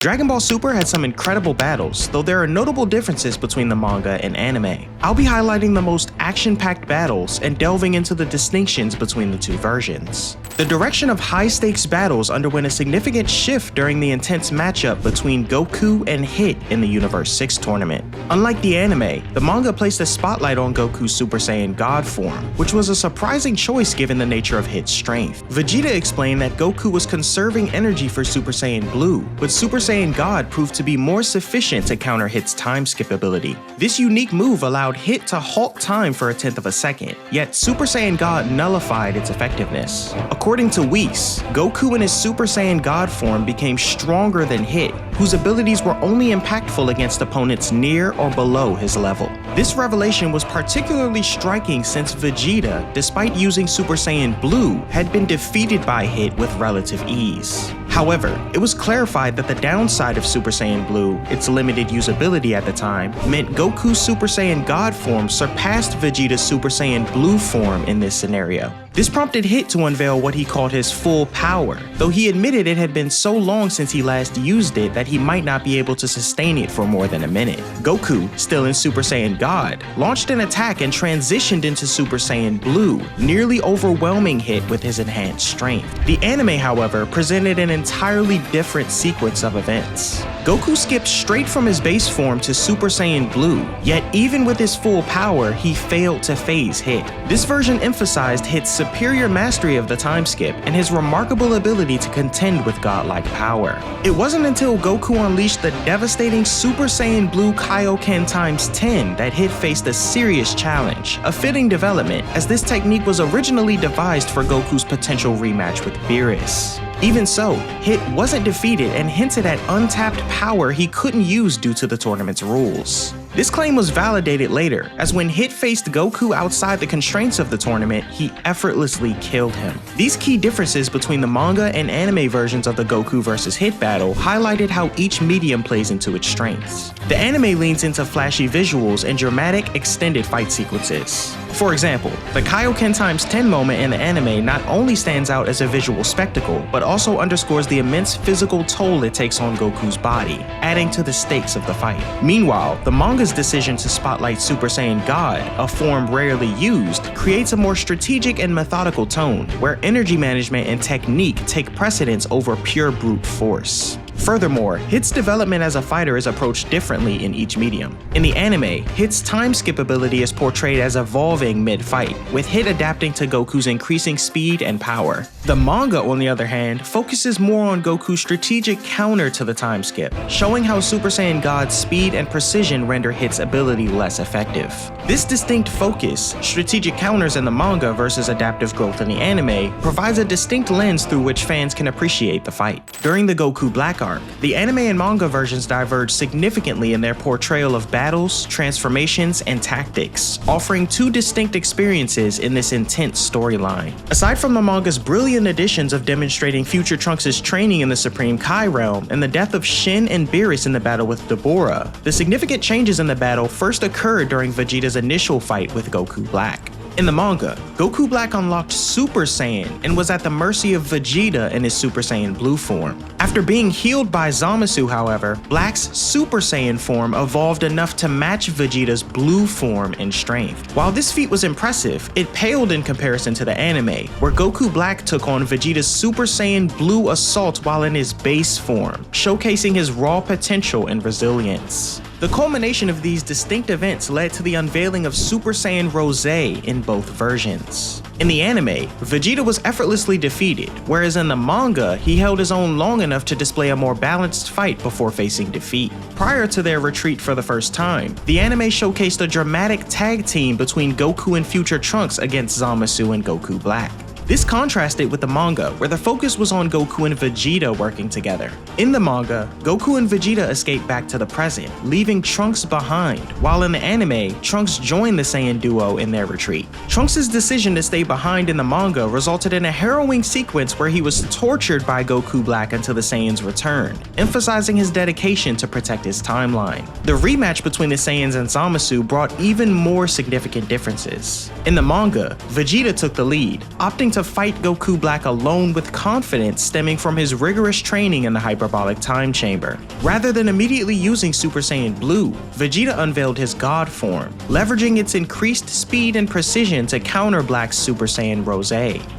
Dragon Ball Super had some incredible battles, though there are notable differences between the manga and anime. I'll be highlighting the most action-packed battles and delving into the distinctions between the two versions. The direction of high-stakes battles underwent a significant shift during the intense matchup between Goku and Hit in the Universe 6 tournament. Unlike the anime, the manga placed a spotlight on Goku's Super Saiyan God form, which was a surprising choice given the nature of Hit's strength. Vegeta explained that Goku was conserving energy for Super Saiyan Blue, but Super Saiyan God proved to be more sufficient to counter Hit's time skip ability. This unique move allowed Hit to halt time for 1/10 of a second, yet Super Saiyan God nullified its effectiveness. According to Whis, Goku in his Super Saiyan God form became stronger than Hit, whose abilities were only impactful against opponents near or below his level. This revelation was particularly striking since Vegeta, despite using Super Saiyan Blue, had been defeated by Hit with relative ease. However, it was clarified that the downside of Super Saiyan Blue, its limited usability at the time, meant Goku's Super Saiyan God form surpassed Vegeta's Super Saiyan Blue form in this scenario. This prompted Hit to unveil what he called his full power, though he admitted it had been so long since he last used it that he might not be able to sustain it for more than a minute. Goku, still in Super Saiyan God, launched an attack and transitioned into Super Saiyan Blue, nearly overwhelming Hit with his enhanced strength. The anime, however, presented an entirely different sequence of events. Goku skipped straight from his base form to Super Saiyan Blue, yet even with his full power, he failed to phase Hit. This version emphasized Hit's superior mastery of the time skip and his remarkable ability to contend with godlike power. It wasn't until Goku unleashed the devastating Super Saiyan Blue Kaioken ×10 that Hit faced a serious challenge, a fitting development, as this technique was originally devised for Goku's potential rematch with Beerus. Even so, Hit wasn't defeated and hinted at untapped power he couldn't use due to the tournament's rules. This claim was validated later, as when Hit faced Goku outside the constraints of the tournament, he effortlessly killed him. These key differences between the manga and anime versions of the Goku vs. Hit battle highlighted how each medium plays into its strengths. The anime leans into flashy visuals and dramatic, extended fight sequences. For example, the Kaioken ×10 moment in the anime not only stands out as a visual spectacle, but also underscores the immense physical toll it takes on Goku's body, adding to the stakes of the fight. Meanwhile, the manga's decision to spotlight Super Saiyan God, a form rarely used, creates a more strategic and methodical tone, where energy management and technique take precedence over pure brute force. Furthermore, Hit's development as a fighter is approached differently in each medium. In the anime, Hit's time skip ability is portrayed as evolving mid-fight, with Hit adapting to Goku's increasing speed and power. The manga, on the other hand, focuses more on Goku's strategic counter to the time skip, showing how Super Saiyan God's speed and precision render Hit's ability less effective. This distinct focus, strategic counters in the manga versus adaptive growth in the anime, provides a distinct lens through which fans can appreciate the fight. During the Goku Black arc, the anime and manga versions diverge significantly in their portrayal of battles, transformations, and tactics, offering two distinct experiences in this intense storyline. Aside from the manga's brilliant additions of demonstrating future Trunks' training in the Supreme Kai realm and the death of Shin and Beerus in the battle with Deborah, the significant changes in the battle first occurred during Vegeta's initial fight with Goku Black. In the manga, Goku Black unlocked Super Saiyan and was at the mercy of Vegeta in his Super Saiyan Blue form. After being healed by Zamasu, however, Black's Super Saiyan form evolved enough to match Vegeta's Blue form in strength. While this feat was impressive, it paled in comparison to the anime, where Goku Black took on Vegeta's Super Saiyan Blue assault while in his base form, showcasing his raw potential and resilience. The culmination of these distinct events led to the unveiling of Super Saiyan Rosé in both versions. In the anime, Vegeta was effortlessly defeated, whereas in the manga, he held his own long enough to display a more balanced fight before facing defeat. Prior to their retreat for the first time, the anime showcased a dramatic tag team between Goku and future Trunks against Zamasu and Goku Black. This contrasted with the manga, where the focus was on Goku and Vegeta working together. In the manga, Goku and Vegeta escaped back to the present, leaving Trunks behind, while in the anime, Trunks joined the Saiyan duo in their retreat. Trunks' decision to stay behind in the manga resulted in a harrowing sequence where he was tortured by Goku Black until the Saiyans returned, emphasizing his dedication to protect his timeline. The rematch between the Saiyans and Zamasu brought even more significant differences. In the manga, Vegeta took the lead, opting to to fight Goku Black alone with confidence stemming from his rigorous training in the hyperbolic time chamber. Rather than immediately using Super Saiyan Blue, Vegeta unveiled his God form, leveraging its increased speed and precision to counter Black's Super Saiyan Rose.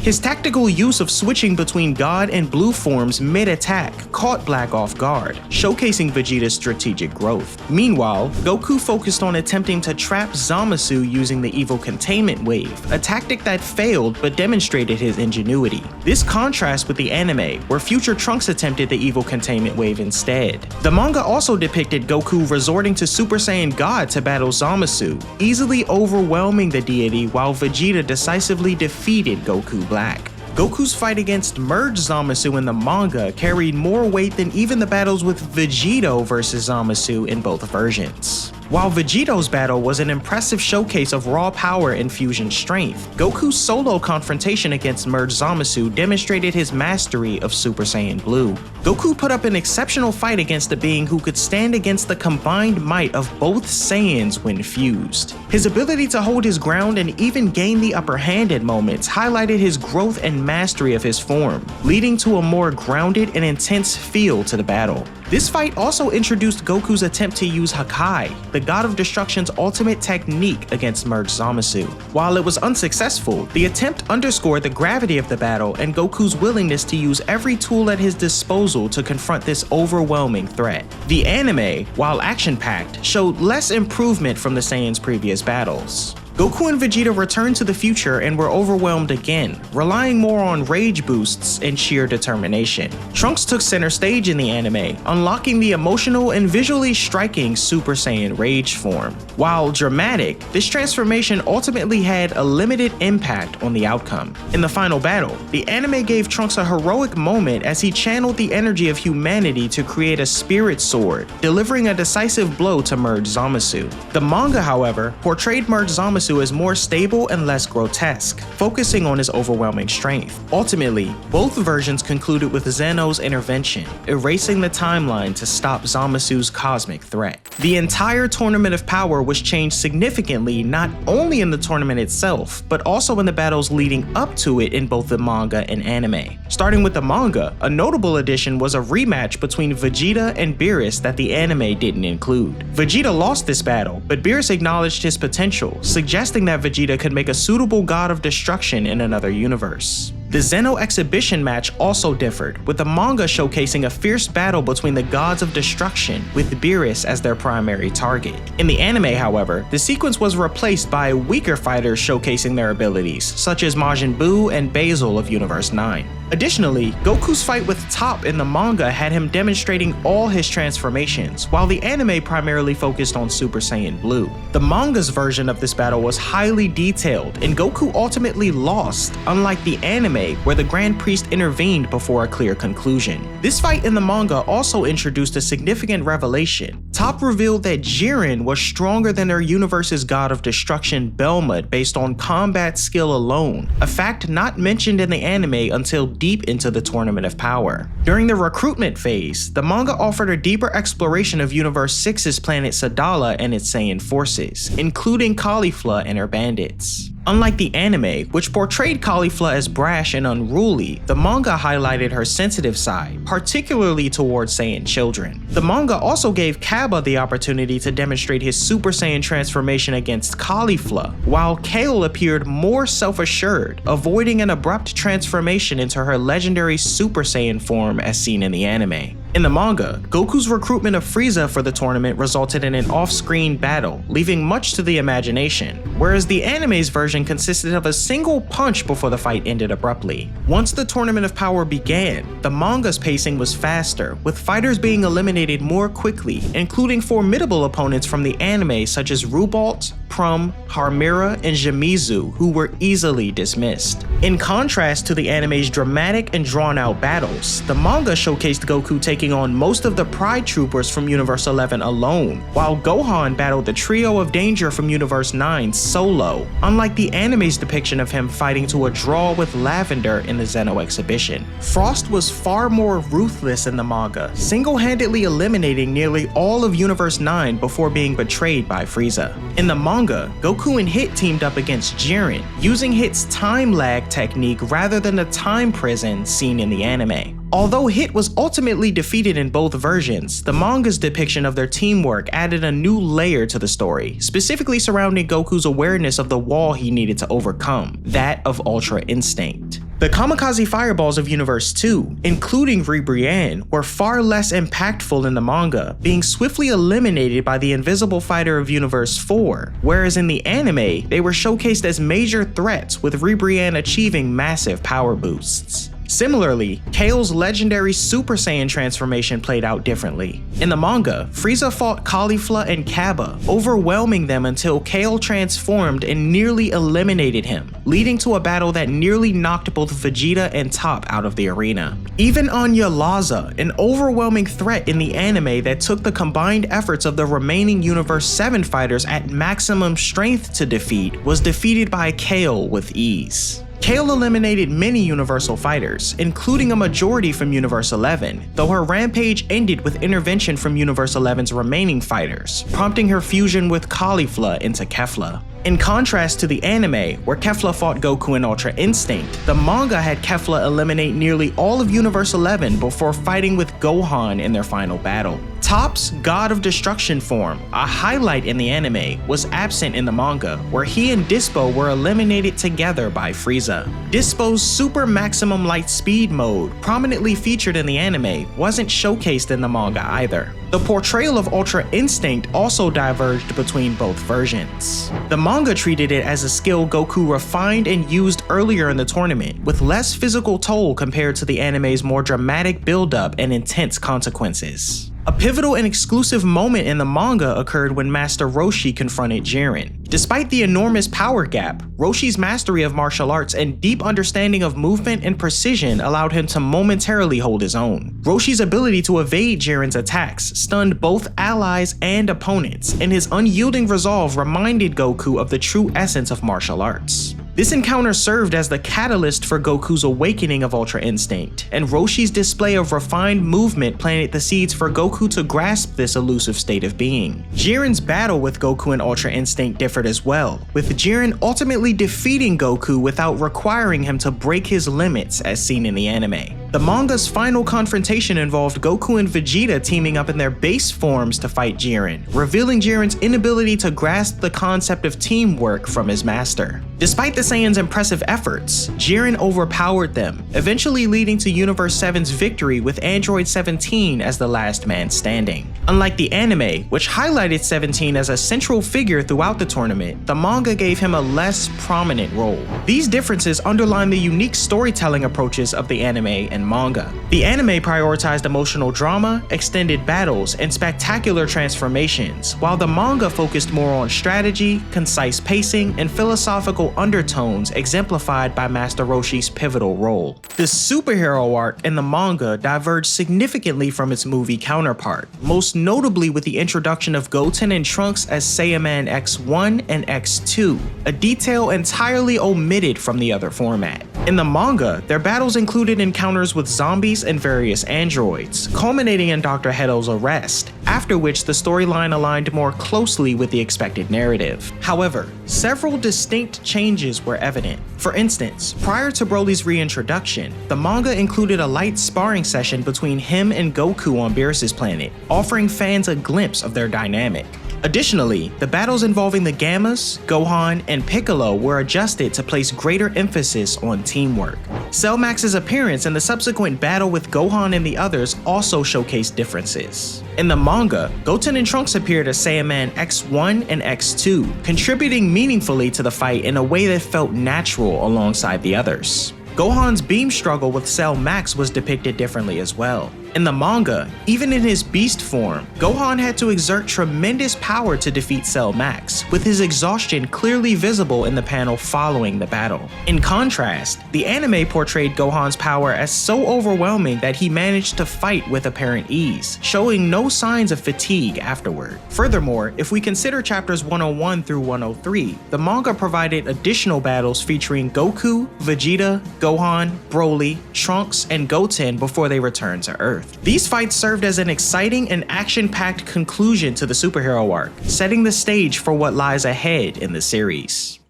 His tactical use of switching between God and Blue forms mid-attack caught Black off guard, showcasing Vegeta's strategic growth. Meanwhile, Goku focused on attempting to trap Zamasu using the evil containment wave, a tactic that failed but demonstrated his ingenuity. This contrasts with the anime, where future Trunks attempted the evil containment wave instead. The manga also depicted Goku resorting to Super Saiyan God to battle Zamasu, easily overwhelming the deity while Vegeta decisively defeated Goku Black. Goku's fight against merged Zamasu in the manga carried more weight than even the battles with Vegito versus Zamasu in both versions. While Vegito's battle was an impressive showcase of raw power and fusion strength, Goku's solo confrontation against merged Zamasu demonstrated his mastery of Super Saiyan Blue. Goku put up an exceptional fight against a being who could stand against the combined might of both Saiyans when fused. His ability to hold his ground and even gain the upper hand at moments highlighted his growth and mastery of his form, leading to a more grounded and intense feel to the battle. This fight also introduced Goku's attempt to use Hakai, the God of Destruction's ultimate technique against merged Zamasu. While it was unsuccessful, the attempt underscored the gravity of the battle and Goku's willingness to use every tool at his disposal to confront this overwhelming threat. The anime, while action-packed, showed less improvement from the Saiyans' previous battles. Goku and Vegeta returned to the future and were overwhelmed again, relying more on rage boosts and sheer determination. Trunks took center stage in the anime, unlocking the emotional and visually striking Super Saiyan Rage form. While dramatic, this transformation ultimately had a limited impact on the outcome. In the final battle, the anime gave Trunks a heroic moment as he channeled the energy of humanity to create a spirit sword, delivering a decisive blow to merged Zamasu. The manga, however, portrayed merged Zamasu as more stable and less grotesque, focusing on his overwhelming strength. Ultimately, both versions concluded with Zeno's intervention, erasing the timeline to stop Zamasu's cosmic threat. The entire Tournament of Power was changed significantly not only in the tournament itself, but also in the battles leading up to it in both the manga and anime. Starting with the manga, a notable addition was a rematch between Vegeta and Beerus that the anime didn't include. Vegeta lost this battle, but Beerus acknowledged his potential, suggesting that Vegeta could make a suitable God of Destruction in another universe. The Zeno exhibition match also differed, with the manga showcasing a fierce battle between the gods of destruction, with Beerus as their primary target. In the anime, however, the sequence was replaced by weaker fighters showcasing their abilities, such as Majin Buu and Basil of Universe 9. Additionally, Goku's fight with Toph in the manga had him demonstrating all his transformations, while the anime primarily focused on Super Saiyan Blue. The manga's version of this battle was highly detailed, and Goku ultimately lost, unlike the anime, where the Grand Priest intervened before a clear conclusion. This fight in the manga also introduced a significant revelation. Toph revealed that Jiren was stronger than their universe's God of Destruction, Belmod, based on combat skill alone, a fact not mentioned in the anime until deep into the Tournament of Power. During the recruitment phase, the manga offered a deeper exploration of Universe 6's planet Sadala and its Saiyan forces, including Caulifla and her bandits. Unlike the anime, which portrayed Caulifla as brash and unruly, the manga highlighted her sensitive side, particularly towards Saiyan children. The manga also gave Cabba the opportunity to demonstrate his Super Saiyan transformation against Caulifla, while Kale appeared more self-assured, avoiding an abrupt transformation into her legendary Super Saiyan form as seen in the anime. In the manga, Goku's recruitment of Frieza for the tournament resulted in an off-screen battle, leaving much to the imagination, whereas the anime's version consisted of a single punch before the fight ended abruptly. Once the Tournament of Power began, the manga's pacing was faster, with fighters being eliminated more quickly, including formidable opponents from the anime such as Rubalt, Prum, Harmira, and Shimizu, who were easily dismissed. In contrast to the anime's dramatic and drawn-out battles, the manga showcased Goku taking on most of the Pride Troopers from Universe 11 alone, while Gohan battled the trio of danger from Universe 9 solo, unlike the anime's depiction of him fighting to a draw with Lavender in the Zeno exhibition. Frost was far more ruthless in the manga, single-handedly eliminating nearly all of Universe 9 before being betrayed by Frieza. In the manga, manga, Goku and Hit teamed up against Jiren, using Hit's time lag technique rather than the time prison seen in the anime. Although Hit was ultimately defeated in both versions, the manga's depiction of their teamwork added a new layer to the story, specifically surrounding Goku's awareness of the wall he needed to overcome, that of Ultra Instinct. The kamikaze fireballs of Universe 2, including Ribrianne, were far less impactful in the manga, being swiftly eliminated by the invisible fighter of Universe 4, whereas in the anime, they were showcased as major threats, with Ribrianne achieving massive power boosts. Similarly, Kale's legendary Super Saiyan transformation played out differently. In the manga, Frieza fought Caulifla and Cabba, overwhelming them until Kale transformed and nearly eliminated him, leading to a battle that nearly knocked both Vegeta and Top out of the arena. Even Anya Laza, an overwhelming threat in the anime that took the combined efforts of the remaining Universe 7 fighters at maximum strength to defeat, was defeated by Kale with ease. Kale eliminated many Universal fighters, including a majority from Universe 11, though her rampage ended with intervention from Universe 11's remaining fighters, prompting her fusion with Caulifla into Kefla. In contrast to the anime, where Kefla fought Goku in Ultra Instinct, the manga had Kefla eliminate nearly all of Universe 11 before fighting with Gohan in their final battle. Top's God of Destruction form, a highlight in the anime, was absent in the manga, where he and Dispo were eliminated together by Frieza. Dispo's Super Maximum Light Speed mode, prominently featured in the anime, wasn't showcased in the manga either. The portrayal of Ultra Instinct also diverged between both versions. The manga treated it as a skill Goku refined and used earlier in the tournament, with less physical toll compared to the anime's more dramatic build-up and intense consequences. A pivotal and exclusive moment in the manga occurred when Master Roshi confronted Jiren. Despite the enormous power gap, Roshi's mastery of martial arts and deep understanding of movement and precision allowed him to momentarily hold his own. Roshi's ability to evade Jiren's attacks stunned both allies and opponents, and his unyielding resolve reminded Goku of the true essence of martial arts. This encounter served as the catalyst for Goku's awakening of Ultra Instinct, and Roshi's display of refined movement planted the seeds for Goku to grasp this elusive state of being. Jiren's battle with Goku in Ultra Instinct differed as well, with Jiren ultimately defeating Goku without requiring him to break his limits as seen in the anime. The manga's final confrontation involved Goku and Vegeta teaming up in their base forms to fight Jiren, revealing Jiren's inability to grasp the concept of teamwork from his master. Despite the Saiyans' impressive efforts, Jiren overpowered them, eventually leading to Universe 7's victory with Android 17 as the last man standing. Unlike the anime, which highlighted 17 as a central figure throughout the tournament, the manga gave him a less prominent role. These differences underline the unique storytelling approaches of the anime and manga. The anime prioritized emotional drama, extended battles, and spectacular transformations, while the manga focused more on strategy, concise pacing, and philosophical undertones exemplified by Master Roshi's pivotal role. The superhero arc in the manga diverged significantly from its movie counterpart, most notably with the introduction of Goten and Trunks as Saiyaman X1 and X2, a detail entirely omitted from the other format. In the manga, their battles included encounters with zombies and various androids, culminating in Dr. Heto's arrest, after which the storyline aligned more closely with the expected narrative. However, several distinct changes were evident. For instance, prior to Broly's reintroduction, the manga included a light sparring session between him and Goku on Beerus's planet, offering fans a glimpse of their dynamic. Additionally, the battles involving the Gammas, Gohan, and Piccolo were adjusted to place greater emphasis on teamwork. Cell Max's appearance and the subsequent battle with Gohan and the others also showcased differences. In the manga, Goten and Trunks appeared as Saiyaman X1 and X2, contributing meaningfully to the fight in a way that felt natural alongside the others. Gohan's beam struggle with Cell Max was depicted differently as well. In the manga, even in his beast form, Gohan had to exert tremendous power to defeat Cell Max, with his exhaustion clearly visible in the panel following the battle. In contrast, the anime portrayed Gohan's power as so overwhelming that he managed to fight with apparent ease, showing no signs of fatigue afterward. Furthermore, if we consider chapters 101 through 103, the manga provided additional battles featuring Goku, Vegeta, Gohan, Broly, Trunks, and Goten before they returned to Earth. Earth. These fights served as an exciting and action-packed conclusion to the superhero arc, setting the stage for what lies ahead in the series.